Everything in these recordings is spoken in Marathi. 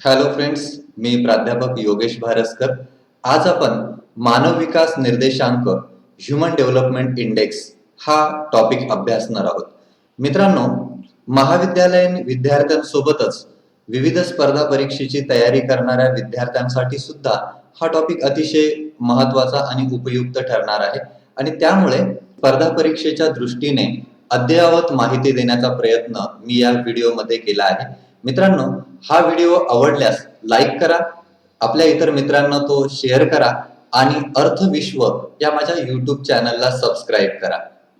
हॅलो फ्रेंड्स, मी प्राध्यापक योगेश भारसकर. आज आपण मानव विकास निर्देशांक ह्युमन डेव्हलपमेंट इंडेक्स हा टॉपिक अभ्यासणार आहोत. मित्रांनो, महाविद्यालयीन विद्यार्थ्यांसोबतच विविध स्पर्धा परीक्षेची तयारी करणाऱ्या विद्यार्थ्यांसाठी सुद्धा हा टॉपिक अतिशय महत्त्वाचा आणि उपयुक्त ठरणार आहे आणि त्यामुळे स्पर्धा परीक्षेच्या दृष्टीने अद्ययावत माहिती देण्याचा प्रयत्न मी या व्हिडिओमध्ये केला आहे. मित्रांनो, हा व्हिडिओ आवडल्यास लाईक करा, आपल्या इतर मित्रांना तो शेअर करा आणि अर्थविश्व या माझ्या YouTube चॅनलला सबस्क्राईब करा.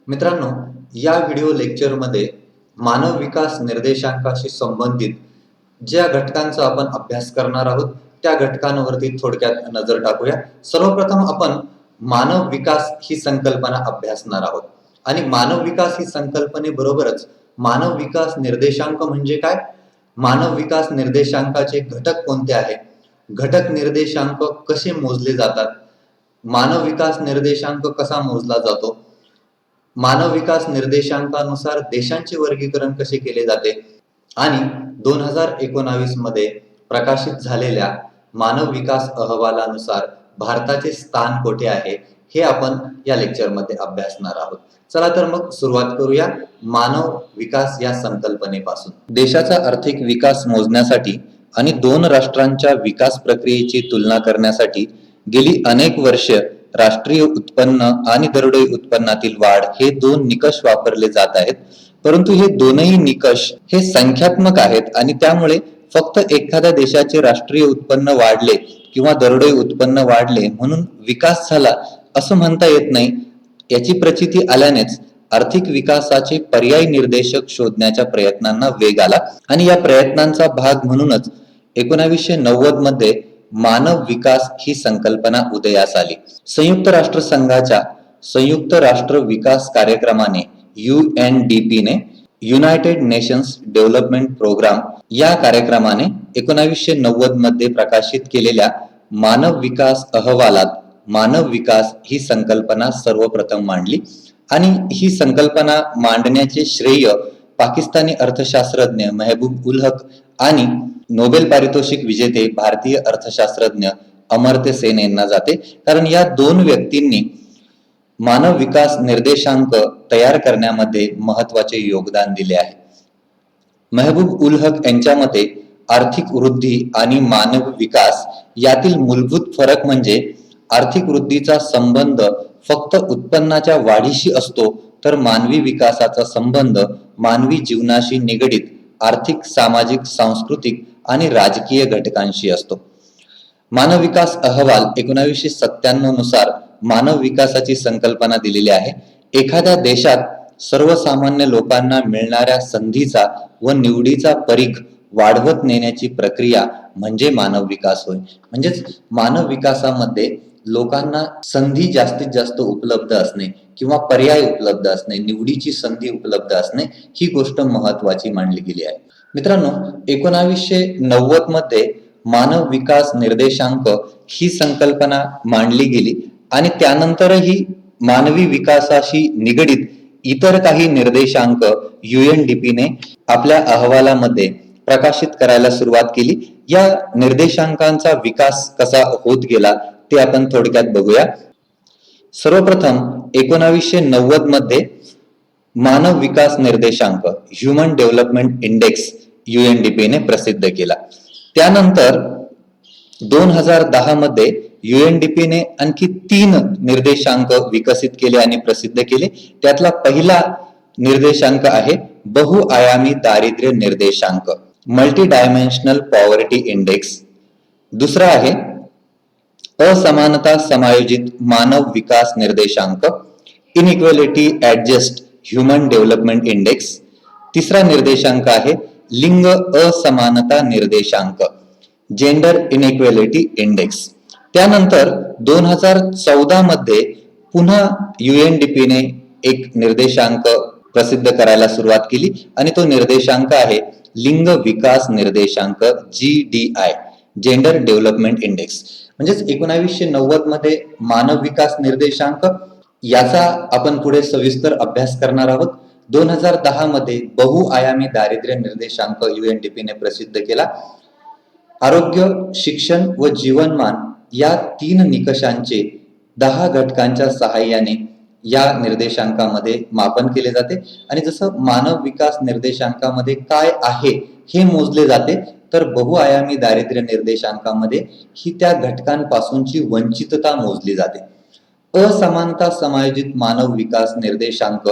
मित्रांनो, या व्हिडिओ लेक्चरमध्ये मानव विकास निर्देशांकाशी संबंधित ज्या घटकांचा आपण अभ्यास करणार आहोत त्या घटकांवरती थोडक्यात नजर टाकूया. सर्वप्रथम आपण मानव विकास ही संकल्पना अभ्यासणार आहोत आणि मानव विकास ही संकल्पनेबरोबरच मानव विकास निर्देशांक म्हणजे काय, मानव विकास निर्देशांकाचे घटक कोणते आहेत, घटक निर्देशांक कसे मोजले जातात, मानव विकास निर्देशांक कसा मोजला जातो, मानव विकास निर्देशांकानुसार देशांचे वर्गीकरण कसे केले जाते आणि 2019 मध्ये प्रकाशित झालेल्या मानव विकास अहवालानुसार भारताचे स्थान कोठे आहे हे आपण या लेक्चरमध्ये अभ्यासणार आहोत. चला तर मग सुरुवात करूया मानव विकास या संकल्पनेपासून. देशाचा आर्थिक विकास मोजण्यासाठी आणि दोन राष्ट्रांच्या विकास प्रक्रियेची तुलना करण्यासाठी गेली अनेक वर्ष राष्ट्रीय उत्पन्न आणि दरडोई उत्पन्नातील वाढ हे दोन निकष वापरले जात आहेत. परंतु हे दोनही निकष हे संख्यात्मक आहेत आणि त्यामुळे फक्त एखाद्या देशाचे राष्ट्रीय उत्पन्न वाढले किंवा दरडोई उत्पन्न वाढले म्हणून विकास झाला असं म्हणता येत नाही. याची प्रचिती आल्यानेच आर्थिक विकासाचे पर्यायी निर्देशक शोधण्याच्या प्रयत्नांना वेग आला आणि या प्रयत्नांचा भाग म्हणूनच 1990 मध्ये मानव विकास ही संकल्पना उदयास आली. संयुक्त राष्ट्र संघाच्या संयुक्त राष्ट्र विकास कार्यक्रमाने UNDP ने युनायटेड नेशन्स डेव्हलपमेंट प्रोग्राम या कार्यक्रमाने 1990 मध्ये प्रकाशित केलेल्या मानव विकास अहवालात मानव विकास ही संकल्पना सर्वप्रथम मांडली आणि ही संकल्पना मांडण्याचे श्रेय पाकिस्तानी अर्थशास्त्रज्ञ मेहबूब उल हक आणि नोबेल पारितोषिक विजेते भारतीय अर्थशास्त्रज्ञ अमर्त्य सेन यांना जाते, कारण या दोन व्यक्तींनी मानव विकास निर्देशांक तयार करण्यामध्ये महत्वाचे योगदान दिले आहे. मेहबूब उल हक यांच्या मते आर्थिक वृद्धी आणि मानव विकास यातील मूलभूत फरक म्हणजे आर्थिक वृद्धीचा संबंध फक्त उत्पन्नाच्या वाढीशी असतो, तर मानवी विकासाचा संबंध मानवी जीवनाशी निगडित आर्थिक, सामाजिक, सांस्कृतिक आणि राजकीय घटकांशी असतो. मानव विकास अहवाल 1997 नुसार मानव विकासाची संकल्पना दिलेली आहे. एखाद्या देशात सर्वसामान्य लोकांना मिळणाऱ्या संधीचा व निवडीचा परीघ वाढवत नेण्याची प्रक्रिया म्हणजे मानव विकास होय. म्हणजेच मानव विकासामध्ये लोकांना संधी जास्तीत जास्त उपलब्ध असणे किंवा पर्याय उपलब्ध असणे, निवडीची संधी उपलब्ध असणे ही गोष्ट महत्वाची मानली गेली आहे. मित्रांनो, 1990 मध्ये मानव विकास निर्देशांक ही संकल्पना मांडली गेली आणि त्यानंतरही मानवी विकासाशी निगडित इतर काही निर्देशांक UNDP ने आपल्या अहवालामध्ये प्रकाशित करायला सुरुवात केली. या निर्देशांकांचा विकास कसा होत गेला ते आपण थोडक्यात बघूया. सर्वप्रथम 1990 मध्ये मानव विकास निर्देशांक ह्युमन डेव्हलपमेंट इंडेक्स UNDP ने प्रसिद्ध केला. त्यानंतर 2010 मध्ये UNDP ने आणखी 3 निर्देशांक विकसित केले आणि प्रसिद्ध केले. त्यातला पहिला निर्देशांक आहे बहुआयामी दारिद्र्य निर्देशांक, मल्टी डायमेन्शनल पॉवर्टी इंडेक्स. दुसरा आहे असमानता समायोजित मानव विकास निर्देशांक, inequality adjust human development index. तिसरा निर्देशांक आहे लिंग असमानता निर्देशांक, जेंडर इनइक्वालिटी इंडेक्स. त्यानंतर 2014 मध्ये पुन्हा UNDP ने एक निर्देशांक प्रसिद्ध करायला सुरुवात केली आणि तो निर्देशांक आहे लिंग विकास निर्देशांक GDI, जेंडर डेव्हलपमेंट इंडेक्स. म्हणजेच 1990 मध्ये मानव विकास निर्देशांक याचा आपण पुढे सविस्तर अभ्यास करणार आहोत. 2010 मध्ये बहुआयामी दारिद्र्य निर्देशांक UNDP ने प्रसिद्ध केला. आरोग्य, शिक्षण व जीवनमान या 3 निकषांचे 10 घटकांच्या सहाय्याने या निर्देशांकामध्ये मापन केले जाते आणि जसं मानव विकास निर्देशांकामध्ये काय आहे हे मोजले जाते, तर बहुआयामी दारिद्र्य निर्देशांकामध्ये ही त्या घटकांपासूनची वंचितता मोजली जाते. असमानता समायोजित मानव विकास निर्देशांक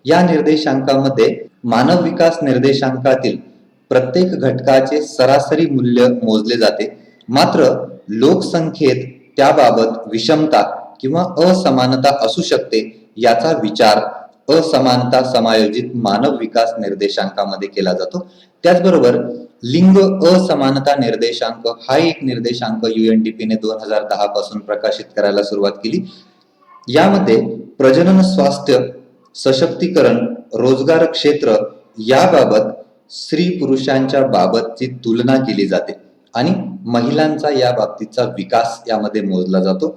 या निर्देशांकामध्ये मानव विकास निर्देशांकातील प्रत्येक घटकाचे सरासरी मूल्य मोजले जाते. मात्र लोकसंख्येत त्याबाबत विषमता किंवा असमानता असू शकते याचा विचार असमानता समायोजित मानव विकास निर्देशांकामध्ये केला जातो. त्याचबरोबर लिंग असमानता निर्देशांक हा एक निर्देशांक UNDP ने 2010 पासून प्रकाशित करायला सुरुवात केली. यामध्ये प्रजनन स्वास्थ्य, सशक्तीकरण, रोजगार क्षेत्र याबाबत स्त्री पुरुषांच्या बाबतची तुलना केली जाते आणि महिलांचा या बाबतीचा विकास यामध्ये मोजला जातो.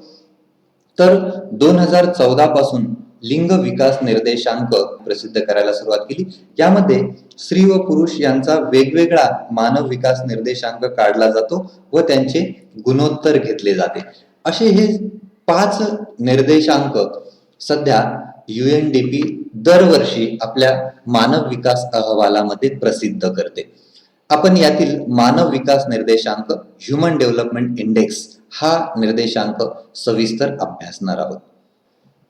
तर 2014 पासून लिंग विकास निर्देशांक प्रसिद्ध करायला सुरुवात केली. यामध्ये स्त्री व पुरुष यांचा वेगवेगळा मानव विकास निर्देशांक काढला जातो व त्यांचे गुणोत्तर घेतले जाते. असे हे 5 निर्देशांक सध्या UNDP दरवर्षी आपल्या मानव विकास अहवालामध्ये प्रसिद्ध करते. आपण यातील मानव विकास निर्देशांक ह्युमन डेव्हलपमेंट इंडेक्स हा निर्देशांक सविस्तर अभ्यासणार आहोत.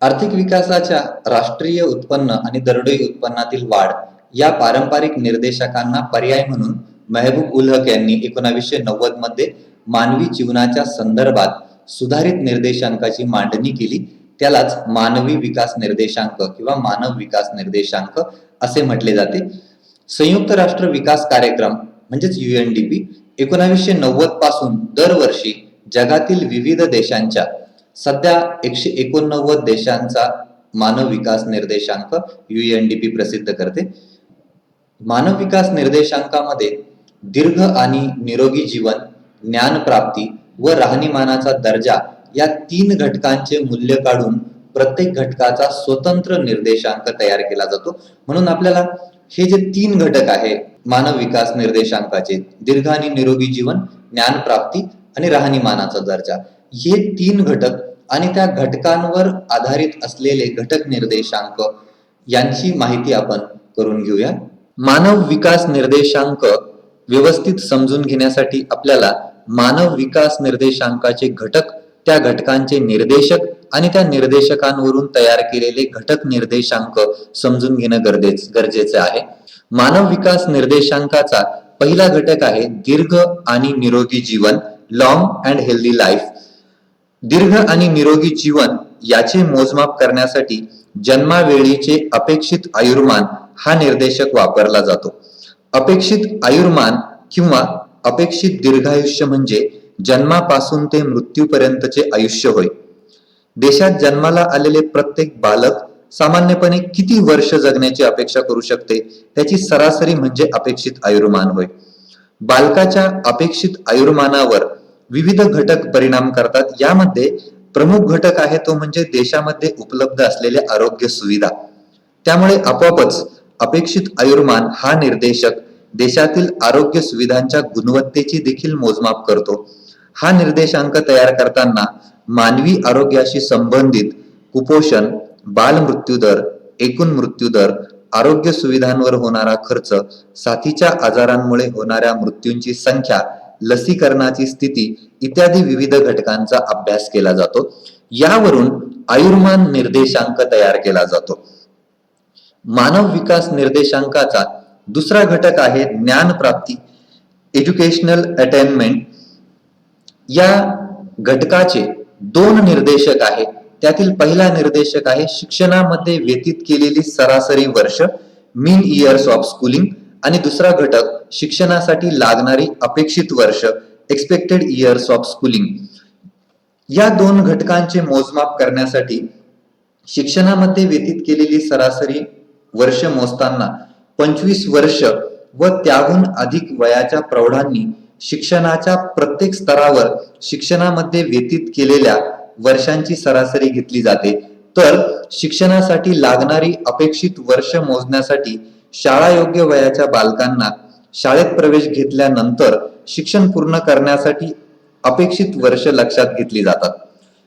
आर्थिक विकासाच्या राष्ट्रीय उत्पन्न आणि दरडोई उत्पन्नातील वाढ या पारंपरिक निर्देशकांना पर्याय म्हणून मेहबूब उल हक यांनी 1990 मध्ये मानवी जीवनाच्या संदर्भात सुधारित निर्देशांकाची मांडणी केली. त्यालाच मानवी विकास निर्देशांक किंवा मानव विकास निर्देशांक असे म्हटले जाते. संयुक्त राष्ट्र विकास कार्यक्रम म्हणजेच UNDP 1990 पासून दरवर्षी जगातील विविध देशांच्या सध्या 189 देशांचा मानव विकास निर्देशांक UNDP प्रसिद्ध करते. मानव विकास निर्देशांकामध्ये दीर्घ आणि निरोगी जीवन, ज्ञान प्राप्ती व राहणीमानाचा दर्जा या 3 घटकांचे मूल्य काढून प्रत्येक घटकाचा स्वतंत्र निर्देशांक तयार केला जातो. म्हणून आपल्याला हे जे 3 घटक आहे मानव विकास निर्देशांकाचे, दीर्घ आणि निरोगी जीवन, ज्ञान प्राप्ती आणि राहणीमानाचा दर्जा, हे 3 घटक आणि त्या घटकांवर आधारित असलेले घटक निर्देशांक यांची माहिती आपण करून घेऊया. मानव विकास निर्देशांक व्यवस्थित समजून घेण्यासाठी आपल्याला मानव विकास निर्देशांकाचे घटक, त्या घटकांचे निर्देशक आणि त्या निर्देशकांवरून तयार केलेले घटक निर्देशांक समजून घेणं गरजेचे आहे. मानव विकास निर्देशांकाचा पहिला घटक आहे दीर्घ आणि निरोगी जीवन, लॉंग अँड हेल्दी लाईफ. दीर्घ आणि निरोगी जीवन याचे मोजमाप करण्यासाठी जन्मावेळीचे अपेक्षित आयुर्मान हा निर्देशक वापरला जातो. अपेक्षित आयुर्मान किंवा अपेक्षित दीर्घायुष्य म्हणजे जन्मापासून ते मृत्यूपर्यंतचे आयुष्य होय. देशात जन्माला आलेले प्रत्येक बालक सामान्यपणे किती वर्ष जगण्याची अपेक्षा करू शकते त्याची सरासरी म्हणजे अपेक्षित आयुर्मान होय. बालकाच्या अपेक्षित आयुर्मानावर विविध घटक परिणाम करतात. यामध्ये प्रमुख घटक आहे तो म्हणजे देशामध्ये उपलब्ध असलेल्या आरोग्य सुविधा. त्यामुळे आपोआपच अपेक्षित आयुर्मान हा निर्देशक देशातील आरोग्य सुविधांच्या गुणवत्तेची देखील मोजमाप करतो. हा निर्देशांक तयार करताना मानवी आरोग्याशी संबंधित कुपोषण, बालमृत्यू दर, एकूण मृत्यू दर, आरोग्य सुविधांवर होणारा खर्च, साथीच्या आजारांमुळे होणाऱ्या मृत्यूंची संख्या, लसीकरणाची स्थिती इत्यादी विविध घटकांचा अभ्यास केला जातो. यावरून आयुर्मान निर्देशांक तयार केला जातो. मानव विकास निर्देशांकाचा दुसरा घटक आहे ज्ञान प्राप्ती, एज्युकेशनल अटेनमेंट. या घटकाचे 2 निर्देशक आहेत. त्यातील पहिला निर्देशक आहे शिक्षणामध्ये व्यतीत केलेली सरासरी वर्ष, मीन इयर्स ऑफ स्कूलिंग, आणि दुसरा घटक शिक्षणासाठी लागणारी अपेक्षित वर्ष, एक्सपेक्टेड इयर्स ऑफ स्कूलिंग. या 2 घटकांचे मोजमाप करण्यासाठी शिक्षणामध्ये व्यतीत केलेली सरासरी वर्ष मोजताना 25 वर्ष व त्याहून अधिक वयाच्या प्रौढांनी शिक्षणाच्या प्रत्येक स्तरावर शिक्षणामध्ये व्यतीत केलेल्या वर्षांची सरासरी घेतली जाते. तर शिक्षणासाठी लागणारी अपेक्षित वर्ष मोजण्यासाठी शाळा योग्य वयाच्या बालकांना शाळेत प्रवेश घेतल्यानंतर शिक्षण पूर्ण करण्यासाठी अपेक्षित वर्ष लक्षात घेतली जातात.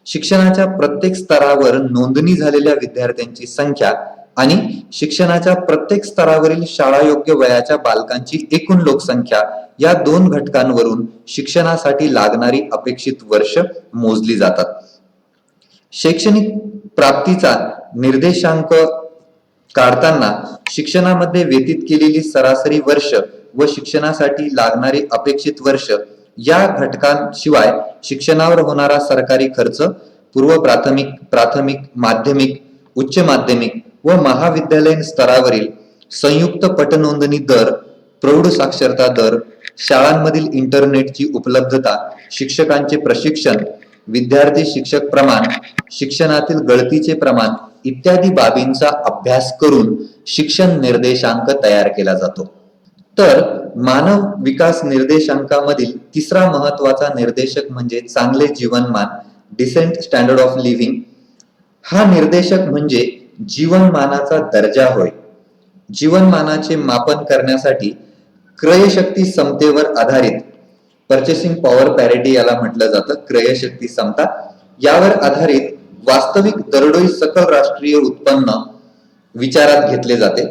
शिक्षणाच्या प्रत्येक स्तरावर नोंदणी झालेल्या विद्यार्थ्यांची संख्या आणि शिक्षणाच्या प्रत्येक स्तरावरील शाळायोग्य वयाच्या बालकांची एकूण लोकसंख्या या दोन घटकांवरून शिक्षणासाठी लागणारी अपेक्षित वर्ष मोजली जातात. शैक्षणिक प्राप्तीचा निर्देशांक काढताना शिक्षणामध्ये व्यतीत केलेली सरासरी वर्ष व शिक्षणासाठी लागणारी अपेक्षित वर्ष या घटकांशिवाय शिक्षणावर होणारा सरकारी खर्च, पूर्व प्राथमिक, प्राथमिक, माध्यमिक, उच्च माध्यमिक व महाविद्यालयीन स्तरावरील संयुक्त पटनोंदणी दर, प्रौढ साक्षरता दर, शाळांमधील इंटरनेटची उपलब्धता, शिक्षकांचे प्रशिक्षण, विद्यार्थी शिक्षक प्रमाण, शिक्षणातील गळतीचे प्रमाण इत्यादी बाबींचा अभ्यास करून शिक्षण निर्देशांक तयार केला जातो. तर मानव विकास निर्देशांकामधील तिसरा महत्वाचा निर्देशक म्हणजे चांगले जीवनमान, डिसेंट स्टँडर्ड ऑफ लिव्हिंग. हा निर्देशक म्हणजे जीवनमानाचा दर्जा होय. जीवनमानाचे मापन करण्यासाठी क्रयशक्ती समतेवर आधारित, पर्चेसिंग पॉवर पॅरिटी याला म्हटलं जातं, क्रयशक्ती समता, यावर आधारित वास्तविक दरडोई सकल राष्ट्रीय उत्पन्न विचारात घेतले जाते.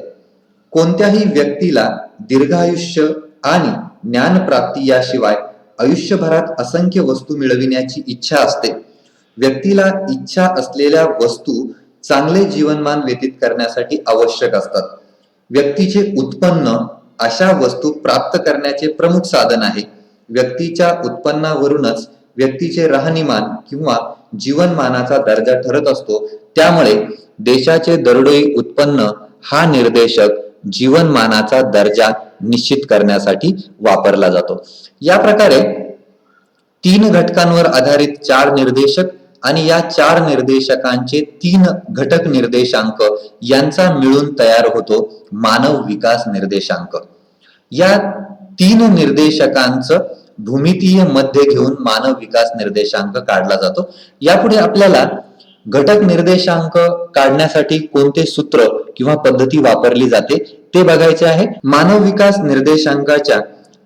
कोणत्याही व्यक्तीला दीर्घायुष्य आणि ज्ञानप्राप्ती याशिवाय आयुष्यभरात असंख्य वस्तू मिळविण्याची इच्छा असते. व्यक्तीला इच्छा असलेल्या वस्तू चांगले जीवनमान व्यतीत करण्यासाठी आवश्यक असतात. व्यक्तीचे उत्पन्न अशा वस्तू प्राप्त करण्याचे प्रमुख साधन आहे. व्यक्तीच्या उत्पन्नावरूनच व्यक्तीचे राहणीमान किंवा जीवनमानाचा दर्जा ठरत असतो. त्यामुळे देशाचे दरडोई उत्पन्न हा निर्देशक जीवनमानाचा दर्जा निश्चित करण्यासाठी वापरला जातो. या प्रकारे 3 घटकांवर आधारित 4 निर्देशक आणि या 4 निर्देशकांचे 3 घटक निर्देशांक यांचा मिळून तयार होतो मानव विकास निर्देशांक. या 3 निर्देशकांचं भूमितीय मध्य घेऊन मानव विकास निर्देशांक काढला जातो. यापुढे आपल्याला घटक निर्देशांक काढण्यासाठी कोणते सूत्र किंवा पद्धती वापरली जाते ते बघायचे आहे. मानव विकास निर्देशांकाच्या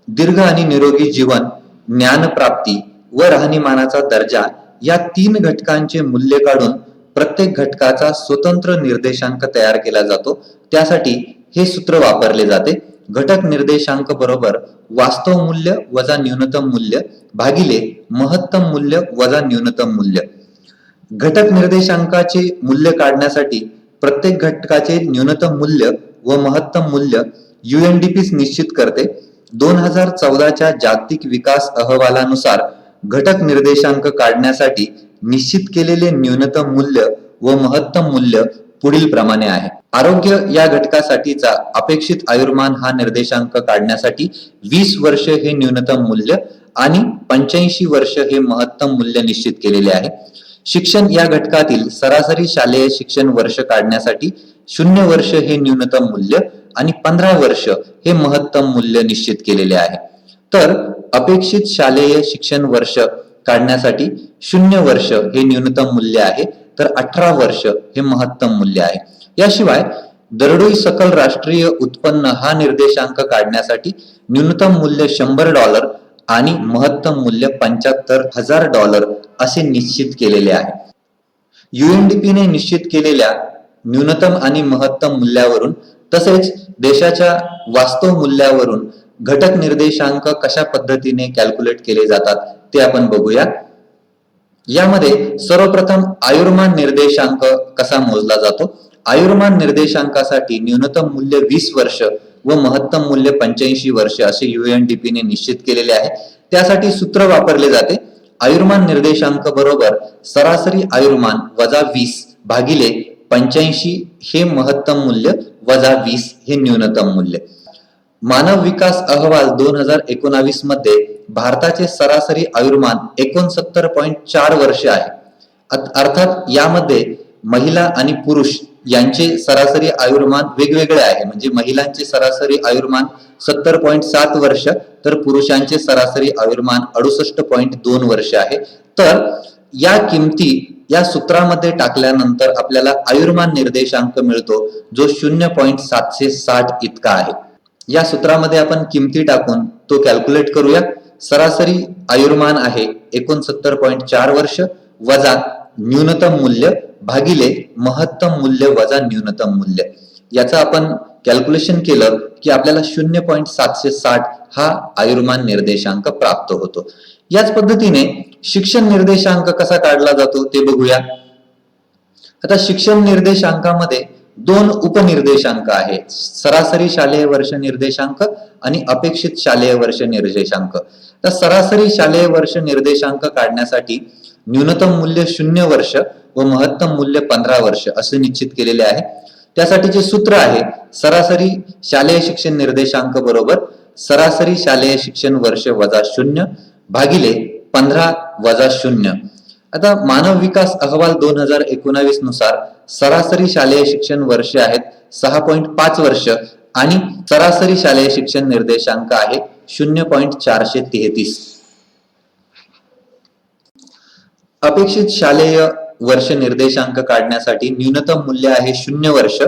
दीर्घ आणि निरोगी जीवन, ज्ञानप्राप्ती व राहणीमानाचा दर्जा या 3 घटकांचे मूल्य काढून प्रत्येक घटकाचा स्वतंत्र निर्देशांक तयार केला जातो. त्यासाठी हे सूत्र वापरले जाते. घटक निर्देशांक बरोबर वास्तव मूल्य वजा न्यूनतम मूल्य भागिले महत्तम मूल्य वजा न्यूनतम मूल्य. घटक निर्देशांकाचे मूल्य काढण्यासाठी प्रत्येक घटकाचे न्यूनतम मूल्य व महत्तम मूल्य UNDP निश्चित करते. 2014च्या जागतिक विकास अहवालानुसार घटक निर्देशांक काढण्यासाठी निश्चित केलेले न्यूनतम मूल्य व महत्तम मूल्य पुढील प्रमाणे आहे. आरोग्य या घटकासाठीचा अपेक्षित आयुर्मान हा निर्देशांक काढण्यासाठी 20 वर्ष हे न्यूनतम मूल्य आणि 85 वर्ष हे महत्तम मूल्य निश्चित केलेले आहे. शिक्षण या घटकातील सरासरी शालेय शिक्षण वर्ष काढण्यासाठी 0 वर्ष हे न्यूनतम मूल्य आणि 15 वर्ष हे महत्तम मूल्य निश्चित केलेले आहे. तर अपेक्षित शालेय शिक्षण वर्ष काढण्यासाठी 0 वर्ष हे न्यूनतम मूल्य आहे, तर 18 वर्ष हे महत्तम मूल्य आहे. याशिवाय दरडोई सकल राष्ट्रीय उत्पन्न हा निर्देशांक काढण्यासाठी न्यूनतम मूल्य $100 आणि महत्तम मूल्य $75,000 असे निश्चित केलेले आहे. UNDP ने निश्चित केलेल्या न्यूनतम आणि महत्तम मूल्यावरून तसेच देशाच्या वास्तव मूल्यावरून घटक निर्देशांक कशा पद्धतीने कॅल्क्युलेट केले जातात ते आपण बघूया. यामध्ये सर्वप्रथम आयुर्मान निर्देशांक कसा मोजला जातो. आयुर्मान निर्देशांकासाठी न्यूनतम मूल्य 20 वर्ष व महत्तम मूल्य 85 वर्ष असे UNDP ने निश्चित केलेले आहे. त्यासाठी सूत्र वापरले जाते. आयुर्मान निर्देशांक बरोबर सरासरी आयुर्मान वजा 20 भागिले 85 हे महत्तम मूल्य वजा 20 हे न्यूनतम मूल्य. मानव विकास अहवाल 2019 मध्ये भारताचे सरासरी आयुर्मान 69.4 वर्ष आहे. अर्थात यामध्ये महिला आणि पुरुष यांचे सरासरी आयुर्मान वेगवेगळे आहे. म्हणजे महिलांचे सरासरी आयुर्मान 70.7 वर्ष तर पुरुषांचे सरासरी आयुर्मान 68.2 वर्ष आहे. तर या किमती या सूत्रामध्ये टाकल्यानंतर आपल्याला आयुर्मान निर्देशांक मिळतो जो 0.760 इतका आहे. या सूत्रामध्ये आपण किमती टाकून तो कॅल्क्युलेट करूया. सरासरी आयुर्मान आहे 69.4 वर्ष वजा न्यूनतम मूल्य भागिले महत्तम मूल्य वजा न्यूनतम मूल्य. याचं आपण कॅल्क्युलेशन केलं की आपल्याला 0.760 हा आयुर्मान निर्देशांक प्राप्त होतो. याच पद्धतीने शिक्षण निर्देशांक कसा काढला जातो ते बघूया. आता शिक्षण निर्देशांकामध्ये दोन उपनिर्देशांक आहेत, सरासरी शालेय वर्ष निर्देशांक आणि अपेक्षित शालेय वर्ष निर्देशांक. तर सरासरी शालेय वर्ष निर्देशांक काढण्यासाठी न्यूनतम मूल्य 0 वर्ष व महत्तम मूल्य 15 वर्ष असे निश्चित केलेले आहे. त्यासाठीचे सूत्र आहे सरासरी शालेय शिक्षण निर्देशांक बरोबर सरासरी शालेय शिक्षण वर्ष वजा 0 भागिले 15 वजा 0. आता मानव विकास अहवाल 2019 नुसार सरासरी शालेय शिक्षण वर्ष आहेत 6.5 वर्ष आणि सरासरी शालेय शिक्षण निर्देशांक आहे 0.433. अपेक्षित शालेय वर्ष निर्देशांक काढण्यासाठी न्यूनतम मूल्य आहे 0 वर्ष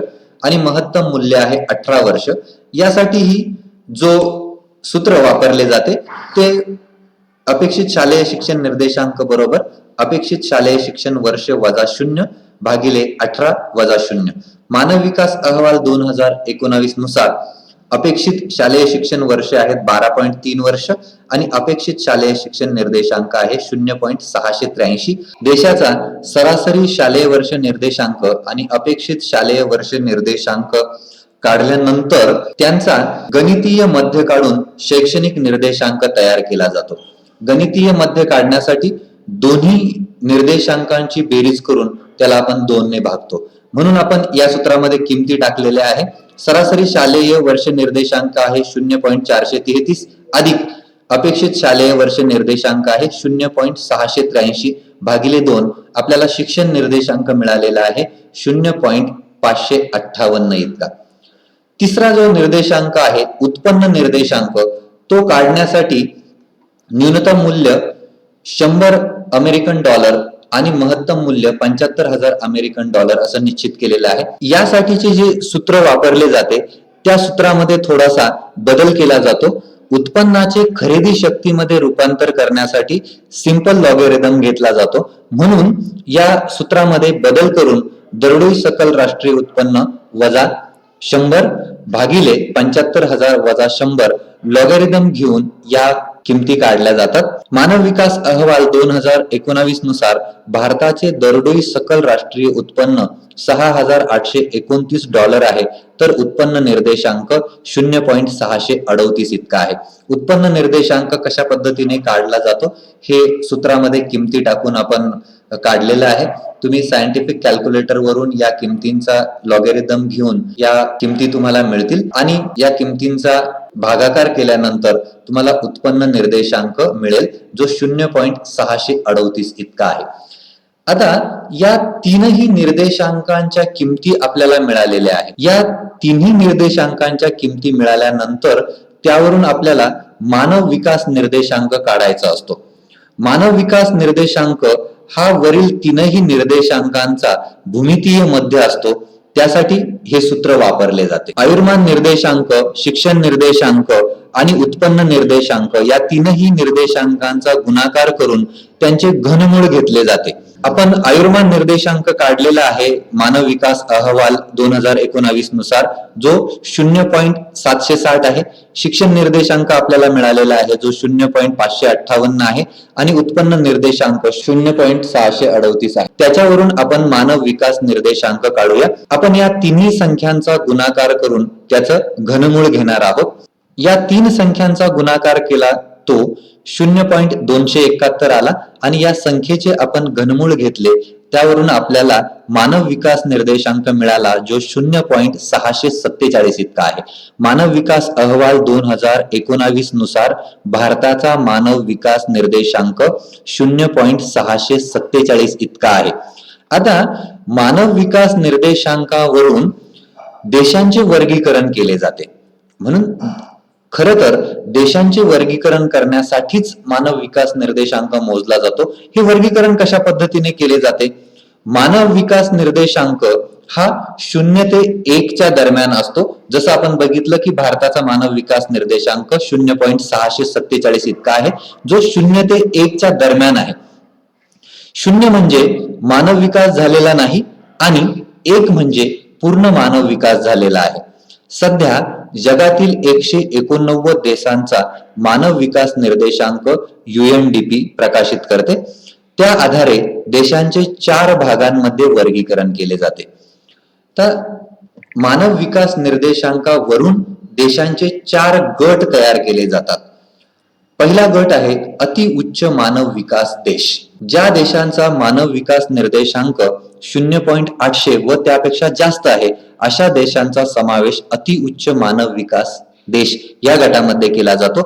आणि महत्तम मूल्य आहे 18 वर्ष. यासाठीही जो सूत्र वापरले जाते ते अपेक्षित शालेय शिक्षण निर्देशांक बरोबर अपेक्षित शालेय शिक्षण वर्ष वजा 0 भागिले 18 वजा 0. मानव विकास अहवाल 2019 नुसार अपेक्षित शालेय शिक्षण वर्ष आहेत 12.3 वर्ष आणि अपेक्षित शालेय शिक्षण निर्देशांक आहे 0.683. देशाचा सरासरी शालेय वर्ष निर्देशांक आणि अपेक्षित शालेय वर्ष निर्देशांक काढल्यानंतर त्यांचा गणितीय मध्य काढून शैक्षणिक निर्देशांक तयार केला जातो. गणितीय मध्य काढण्यासाठी दोन्ही निर्देशांकांची बेरीज करून त्याला आपण 2 ने भागतो. म्हणून आपण या सूत्रामध्ये किमती टाकलेल्या आहे. सरासरी शालेय वर्ष निर्देशांक आहे 0.433 अधिक अपेक्षित शालेय वर्ष निर्देशांक आहे 0.683 भागिले 2. आपल्याला शिक्षण निर्देशांक मिळालेला आहे 0.558 इतका. तिसरा जो निर्देशांक आहे उत्पन्न निर्देशांक, तो काढण्यासाठी न्यूनतम मूल्य 100 अमेरिकन डॉलर आणि महत्तम मूल्य 75,000 अमेरिकन डॉलर असं निश्चित केलेलं आहे. यासाठीचे जे सूत्र वापरले जाते त्या सूत्रामध्ये थोडासा बदल केला जातो. उत्पन्नाचे खरेदी शक्तीमध्ये रूपांतर करण्यासाठी सिंपल लॉगॅरिथम घेतला जातो. म्हणून या सूत्रामध्ये बदल करून दरडोई सकल राष्ट्रीय उत्पन्न वजा 100 भागिले 75,000 वजा 100 लॉगॅरिथम घेऊन या किमती काढल्या जातात. मानव विकास अहवाल 2019 नुसार भारताचे दरडोई सकल राष्ट्रीय उत्पन्न $6,829 आहे, तर उत्पन्न निर्देशांक 0.638 इतका आहे. उत्पन्न निर्देशांक कशा पद्धतीने काढला जातो हे सूत्रामध्ये किमती टाकून आपण काढलेलं आहे. तुम्ही सायंटिफिक कॅल्क्युलेटर वरून या किमतींचा लॉगॅरिथम घेऊन या किमती तुम्हाला मिळतील आणि या किमतींचा भागाकार केल्यानंतर तुम्हाला उत्पन्न निर्देशांक मिळेल जो 0.638 इतका आहे. आता या तीनही निर्देशांकांच्या किमती आपल्याला मिळालेल्या आहेत. या तिन्ही निर्देशांकांच्या किमती मिळाल्यानंतर त्यावरून आपल्याला मानव विकास निर्देशांक काढायचा असतो. मानव विकास निर्देशांक हा वरील तीनही निर्देशांकांचा भूमितीय मध्य असतो. त्यासाठी हे सूत्र वापरले जाते. आयुर्मान निर्देशांक, शिक्षण निर्देशांक आणि उत्पन्न निर्देशांक या तीनही निर्देशांकांचा गुणाकार करून त्यांचे घनमूळ घेतले जाते. आपण आयुर्मान निर्देशांक काढलेला आहे मानव विकास अहवाल 2019 नुसार जो 0.760 आहे. शिक्षण निर्देशांक आपल्याला मिळालेला आहे जो 0.558 आहे आणि उत्पन्न निर्देशांक 0.638 आहे. त्याच्यावरून आपण मानव विकास निर्देशांक काढूया. आपण या तिन्ही संख्यांचा गुणाकार करून त्याचं घनमूळ घेणार आहोत. या 3 संख्यांचा गुणाकार केला तो 0.271 आला आणि या संख्येचे आपण घनमूळ घेतले त्यावरून आपल्याला मानव विकास निर्देशांक मिळाला जो 0.647 इतका आहे. मानव विकास अहवाल 2019 नुसार भारताचा मानव विकास निर्देशांक 0.647 इतका आहे. आता मानव विकास निर्देशांकावरून देशांचे वर्गीकरण केले जाते. म्हणून खर तर देशांचे वर्गीकरण करण्यासाठीच मानव विकास निर्देशांक मोजला जातो. हे वर्गीकरण कशा पद्धतीने केले जाते? मानव विकास निर्देशांक हा 0 ते 1 दरम्यान असतो. जसं आपण बघितलं की भारताचा मानव विकास निर्देशांक 0.647 इतका आहे, जो 0 ते 1 दरम्यान आहे. 0 म्हणजे मानव विकास झालेला नाही आणि 1 म्हणजे पूर्ण मानव विकास झालेला आहे. सध्या जगातील 189 देशांचा मानव विकास निर्देशांक UNDP प्रकाशित करते. त्या आधारे देशांचे 4 भागांमध्ये वर्गीकरण केले जाते. तर मानव विकास निर्देशांकावरून देशांचे 4 गट तयार केले जातात. पहिला गट आहे अतिउच्च मानव विकास देश. ज्या देशांचा मानव विकास निर्देशांक 0.800 व त्यापेक्षा जास्त आहे, अशा देशांचा समावेश अतिउच्च मानव विकास देश या गटामध्ये केला जातो.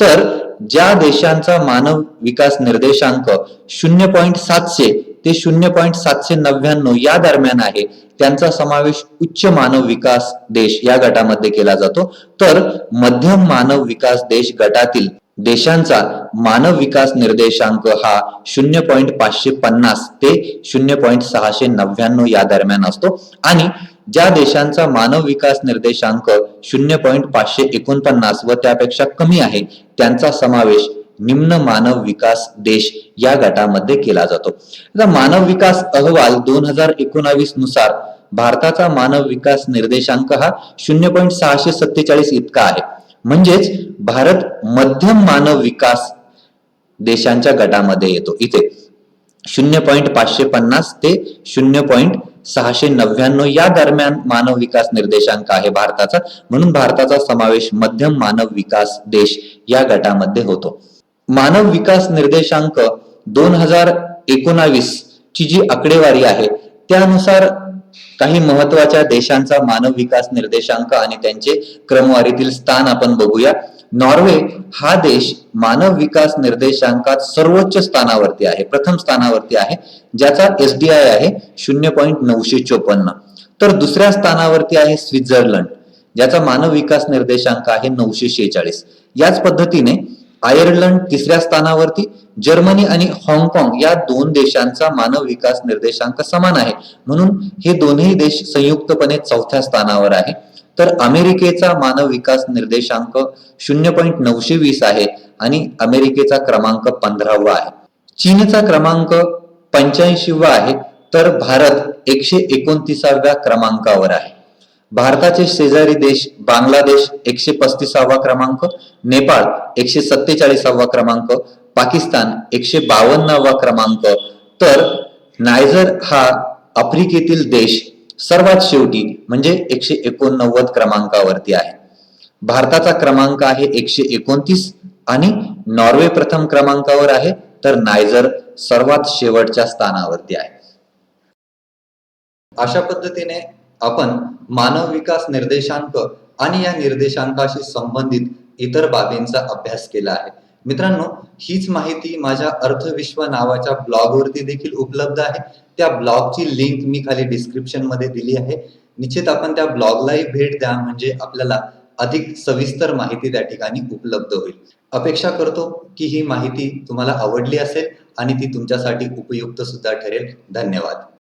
तर ज्या देशांचा मानव विकास निर्देशांक 0.700 ते 0.799 या दरम्यान आहे, त्यांचा समावेश उच्च मानव विकास देश या गटामध्ये केला जातो. तर मध्यम मानव विकास देश गटातील देशांचा मानव विकास निर्देशांक हा 0.550 ते 0.699 या दरम्यान असतो आणि ज्या देशांचा मानव विकास निर्देशांक 0.549 व त्यापेक्षा कमी आहे, त्यांचा समावेश निम्न मानव विकास देश या गटामध्ये केला जातो. आता मानव विकास अहवाल 2019 नुसार भारताचा मानव विकास निर्देशांक हा 0.647 इतका आहे. म्हणजेच भारत मध्यम मानव विकास देशांच्या गटामध्ये येतो. इथे 0.550 ते 0.699 या दरम्यान मानव विकास निर्देशांक आहे भारताचा, म्हणून भारताचा समावेश मध्यम मानव विकास देश या गटामध्ये होतो. मानव विकास निर्देशांक 2019 ची जी आकडेवारी आहे, त्यानुसार काही महत्वाच्या देशांचा मानव विकास निर्देशांक आणि त्यांचे क्रमवारीतील स्थान आपण बघूया. नॉर्वे हा देश मानव विकास निर्देशांकात सर्वोच्च स्थानावरती आहे, प्रथम स्थानावरती आहे, ज्याचा SDI आहे 0.954. तर दुसऱ्या स्थानावरती आहे स्वित्झर्लंड, ज्याचा मानव विकास निर्देशांक आहे 946. याच पद्धतीने आयर्लंड तिसऱ्या स्थानावरती, जर्मनी आणि हाँगकाँग या 2 देशांचा मानव विकास निर्देशांक समान आहे, म्हणून हे दोन्ही देश संयुक्तपणे 4थ्या स्थानावर आहे. तर अमेरिकेचा मानव विकास निर्देशांक 0.920 आहे आणि अमेरिकेचा क्रमांक 15वा आहे. चीनचा क्रमांक 85वा आहे, तर भारत 129व्या क्रमांकावर आहे. भारताचे शेजारी देश बांगलादेश 135वा क्रमांक, नेपाळ 147वा क्रमांक, पाकिस्तान 152वा क्रमांक, तर नायजर हा आफ्रिकेतील देश सर्वात शेवटी म्हणजे 189 क्रमांकावरती आहे. भारताचा क्रमांक आहे 129 आणि नॉर्वे प्रथम क्रमांकावर आहे, तर नायजर सर्वात शेवटच्या स्थानावरती आहे. अशा पद्धतीने आपण मानव विकास निर्देशांक आणि या निर्देशांकाशी संबंधित इतर बाबींचा अभ्यास केला आहे. मित्रांनो, हीच माहिती माझ्या अर्थविश्व नावाच्या ब्लॉगवरती देखील उपलब्ध आहे. त्या ब्लॉगची लिंक मी खाली डिस्क्रिप्शन मध्ये दिली आहे. निश्चित आपण त्या ब्लॉगलाही भेट द्या, म्हणजे आपल्याला अधिक सविस्तर माहिती त्या ठिकाणी उपलब्ध होईल. अपेक्षा करतो की ही माहिती तुम्हाला आवडली असेल आणि ती तुमच्यासाठी उपयुक्त सुद्धा ठरेल. धन्यवाद.